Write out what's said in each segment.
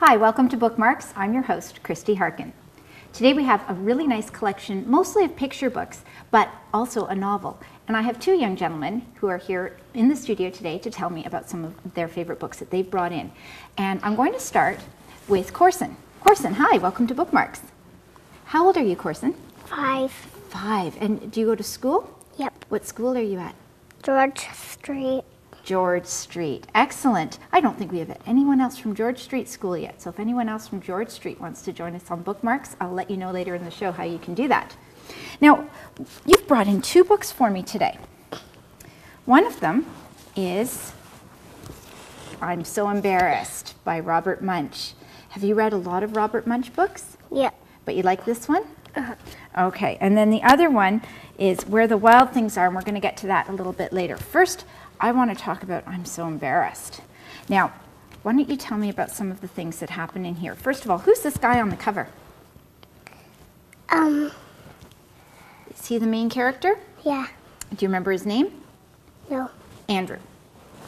Hi, welcome to Bookmarks. I'm your host, Christie Harkin. Today we have a really nice collection, mostly of picture books, but also a novel. And I have two young gentlemen who are here in the studio today to tell me about some of their favorite books that they've brought in. And I'm going to start with Corson. Corson, hi, welcome to Bookmarks. How old are you, Corson? 5. 5. And do you go to school? Yep. What school are you at? George Street. George Street. Excellent. I don't think we have anyone else from George Street School yet. So if anyone else from George Street wants to join us on Bookmarks, I'll let you know later in the show how you can do that. Now, you've brought in 2 books for me today. One of them is I'm So Embarrassed by Robert Munsch. Have you read a lot of Robert Munsch books? Yep. But you like this one? Okay, and then the other one is Where the Wild Things Are, and we're going to get to that a little bit later. First, I want to talk about I'm So Embarrassed. Now, why don't you tell me about some of the things that happen in here? First of all, who's this guy on the cover? Is he the main character? Yeah. Do you remember his name? No. Andrew.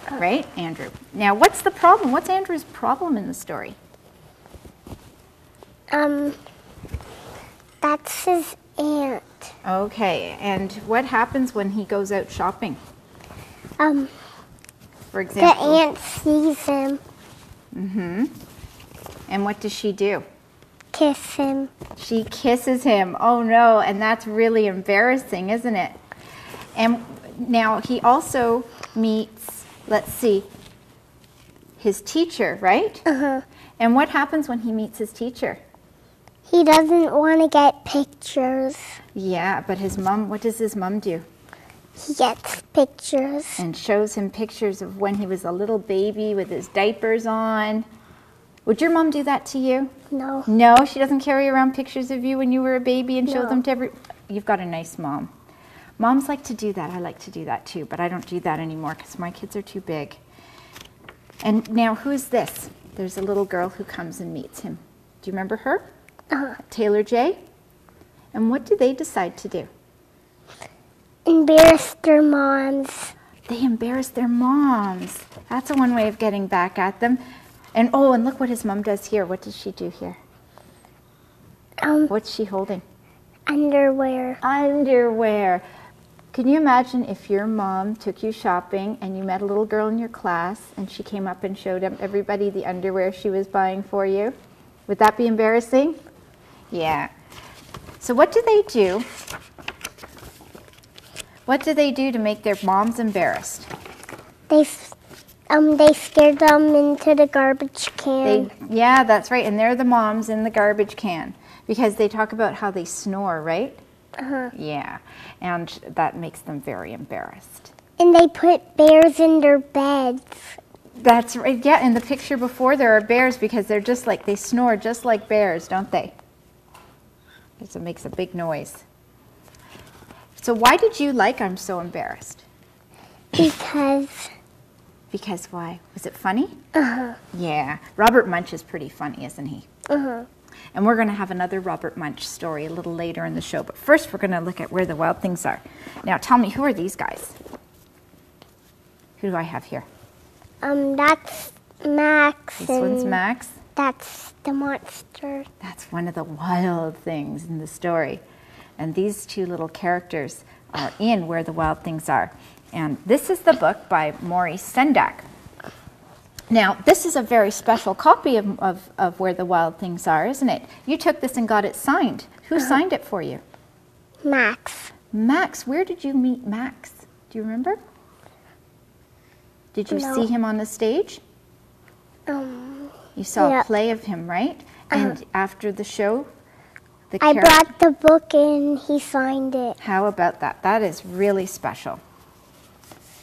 Right? Andrew. Now, what's the problem? What's Andrew's problem in the story? That's his aunt. Okay, and what happens when he goes out shopping? For The example. aunt sees him. And what does she do? Kiss him. She kisses him. Oh no, and that's really embarrassing, isn't it? And now he also meets, let's see, his teacher, right? And what happens when he meets his teacher? He doesn't want to get pictures. Yeah, but his mom, what does his mom do? He gets pictures. And shows him pictures of when he was a little baby with his diapers on. Would your mom do that to you? No. No, she doesn't carry around pictures of you when you were a baby and show No. them to every... You've got a nice mom. Moms like to do that. I like to do that too, but I don't do that anymore because my kids are too big. And now who's this? There's a little girl who comes and meets him. Do you remember her? Taylor J. And what do they decide to do? Embarrass their moms. They embarrass their moms. That's one way of getting back at them. And oh, and look what his mom does here. What does she do here? What's she holding? Underwear. Underwear. Can you imagine if your mom took you shopping and you met a little girl in your class and she came up and showed everybody the underwear she was buying for you? Would that be embarrassing? Yeah. So what do they do? What do they do to make their moms embarrassed? They scared them into the garbage can. Yeah, that's right. And they're the moms in the garbage can because they talk about how they snore, right? Yeah. And that makes them very embarrassed. And they put bears in their beds. That's right. Yeah, in the picture before there are bears because they're just like, they snore just like bears, don't they? It makes a big noise. So why did you like I'm So Embarrassed? Because why? Was it funny? Yeah. Robert Munsch is pretty funny, isn't he? And we're going to have another Robert Munsch story a little later in the show. But first we're going to look at Where the Wild Things Are. Now tell me, who are these guys? Who do I have here? That's Max. This one's Max. That's the monster. That's one of the wild things in the story. And these 2 little characters are in Where the Wild Things Are. And this is the book by Maurice Sendak. Now, this is a very special copy of Where the Wild Things Are, isn't it? You took this and got it signed. Who signed it for you? Max. Max. Where did you meet Max? Do you remember? Did you see him on the stage? You saw a play of him, right? And after the show, I brought the book and he signed it. How about that? That is really special.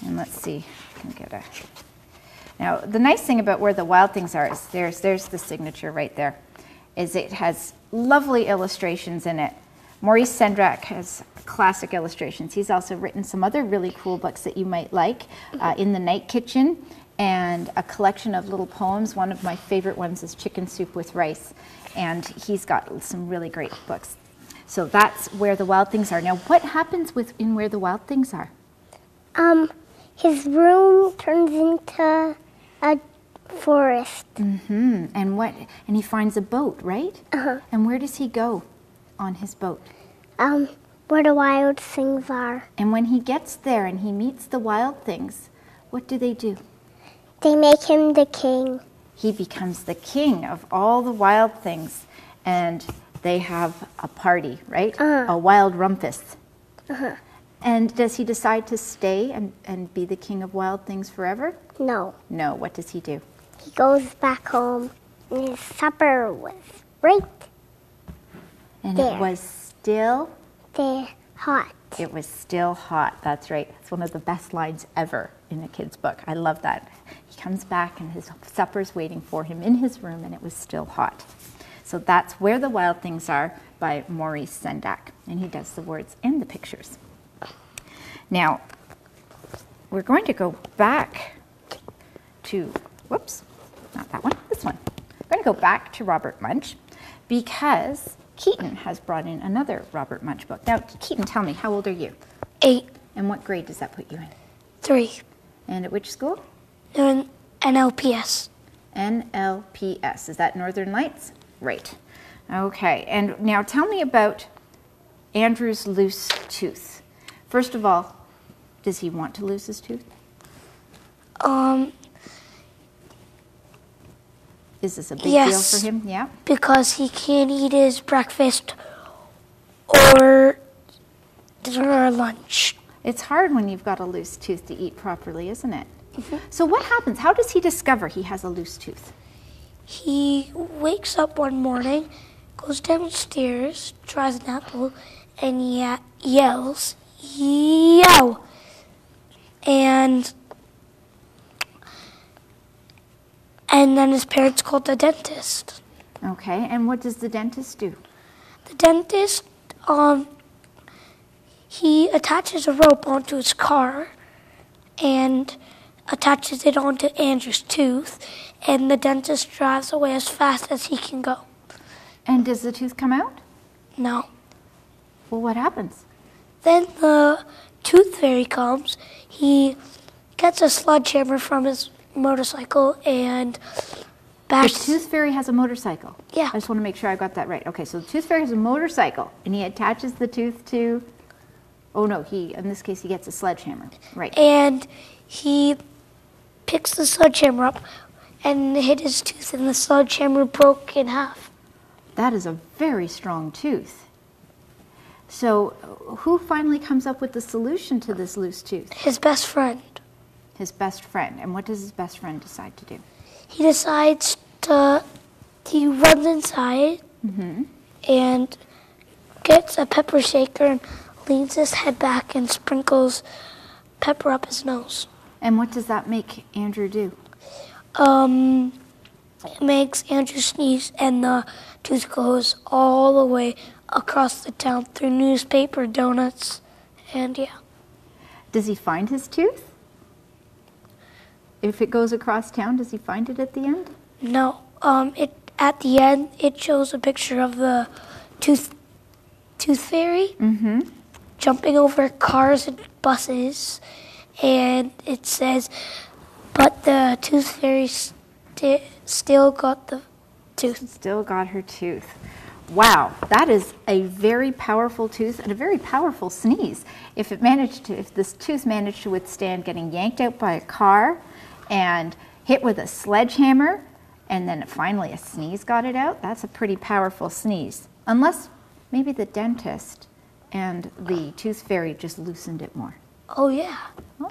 And let's see. I can get a... Now, the nice thing about Where the Wild Things Are is there's the signature right there. Is it has lovely illustrations in it. Maurice Sendak has classic illustrations. He's also written some other really cool books that you might like. In the Night Kitchen and a collection of little poems. One of my favorite ones is Chicken Soup with Rice. And he's got some really great books. So that's Where the Wild Things Are. Now, what happens in Where the Wild Things Are? His room turns into a forest. Mm-hmm. And he finds a boat, right? Uh-huh. And where does he go on his boat? Where the wild things are. And when he gets there and he meets the wild things, what do? They make him the king. He becomes the king of all the wild things, and they have a party, right? A wild rumpus. Uh-huh. And does he decide to stay and be the king of wild things forever? No. No. What does he do? He goes back home, and his supper was right And there. it was still... They're hot. It was still hot. That's right. It's one of the best lines ever in a kid's book. I love that. He comes back and his supper's waiting for him in his room, and it was still hot. So that's Where the Wild Things Are by Maurice Sendak. And he does the words and the pictures. Now, we're going to go back to, whoops, not that one, this one. We're going to go back to Robert Munsch because Keaton has brought in another Robert Munsch book. Now, Keaton, tell me, how old are you? 8. And what grade does that put you in? 3. And at which school? In NLPS. NLPS. Is that Northern Lights? Right. Okay. And now tell me about Andrew's loose tooth. First of all, does he want to lose his tooth? Is this a big Yes. deal for him? Yeah. Because he can't eat his breakfast or dinner or lunch. It's hard when you've got a loose tooth to eat properly, isn't it? Mm-hmm. So what happens? How does he discover he has a loose tooth? He wakes up one morning, goes downstairs, tries an apple, and yells, "Yow!" And then his parents called the dentist. Okay, and what does the dentist do? The dentist, he attaches a rope onto his car and attaches it onto Andrew's tooth, and the dentist drives away as fast as he can go. And does the tooth come out? No. Well, what happens? Then the tooth fairy comes. He gets a sledgehammer from his motorcycle and The bashes. tooth fairy has a motorcycle. Yeah. I just want to make sure I got that right. Okay, so the tooth fairy has a motorcycle, and he attaches the tooth to... Oh, no, in this case, he gets a sledgehammer. Right. And he picks the sledgehammer up and hit his tooth, and the sledgehammer broke in half. That is a very strong tooth. So who finally comes up with the solution to this loose tooth? His best friend. His best friend. And what does his best friend decide to do? He decides he runs inside and gets a pepper shaker and leans his head back and sprinkles pepper up his nose. And what does that make Andrew do? It makes Andrew sneeze, and the tooth goes all the way across the town through newspaper, donuts, and yeah. Does he find his tooth? If it goes across town, does he find it at the end? No, at the end, it shows a picture of the tooth fairy jumping over cars and buses, and it says, but the tooth fairy still got the tooth. Still got her tooth. Wow, that is a very powerful tooth and a very powerful sneeze. If this tooth managed to withstand getting yanked out by a car and hit with a sledgehammer, and then finally a sneeze got it out, that's a pretty powerful sneeze. Unless maybe the dentist and the tooth fairy just loosened it more. Oh, yeah. Oh,